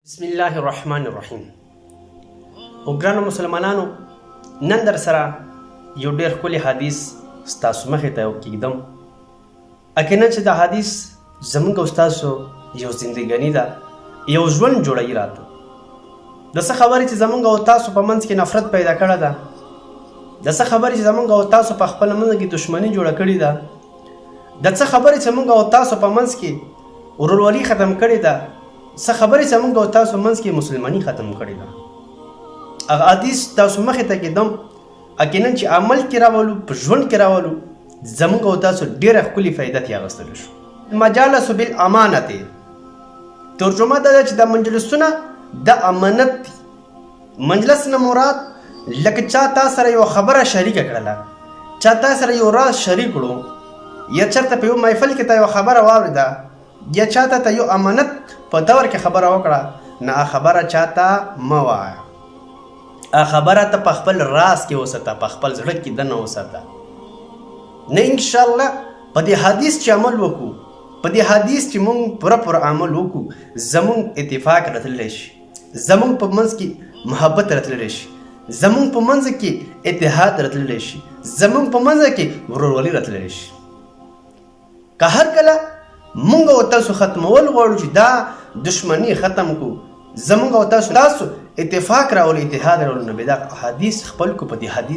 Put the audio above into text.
بسم الله الرحمن الرحیم. وګرانو مسلمانانو، نن در سره یو ډېر ښکلی حدیث ستاسو مخې ته کږدم. یقینا چې دا حدیث زموږ او ستاسو یو زندګاني ده، یو ژوند جوړوي راته. د څه خبرې چې زموږ او تاسو په منځ کې نفرت پیدا کړې ده، د څه خبرې چې زموږ او تاسو په خپل منځ کې دښمني جوړه کړې ده، د څه خبرې چې موږ او تاسو په منځ کې ورورولي ختم کړې ده، څه خبرې چې موږ او تاسو منځ کې مسلماني ختم کړې ده. هغه حدیث تاسو مخې ته کېږدم. یقینا چې عمل کې راولو، په ژوند کې راولو، زموږ او تاسو ډېره ښکلې فایده ترې اخیستلی شو. مجالس بالامانت، ترجمه دا ده چې دا مجلسونه د امانت دي. مجلس نه مراد لکه چا تا سره یو خبره شریکه کړله، چا تا سره یو راز شریک کړو، یا چېرته په یو محفل کې تا یو خبره واورېده، یا چاته ته یو امانت په دور کې خبره وکړه، نه خبره چاته مه وایه. خبره ته په خپل راز کې وساته، په خپل زړه کې دننه وساته. نه انشاءالله په دې حدیث چې عمل وکړو، په دې حدیث چې موږ پوره عمل وکړو، زموږ اتفاق راتللی شي، زموږ په منځ کې محبت راتللی شي، زموږ په منځ کې اتحاد راتللی شي، زموږ په منځ کې ورورولي راتللی شي. که هر کله مونږ او تاسو ختمول غواړو چې دا دشمني ختم کړو، زمونږ او تاسو اتفاق راولو، اتحاد راولو، نو دا حدیث خپل کو په دې حدیث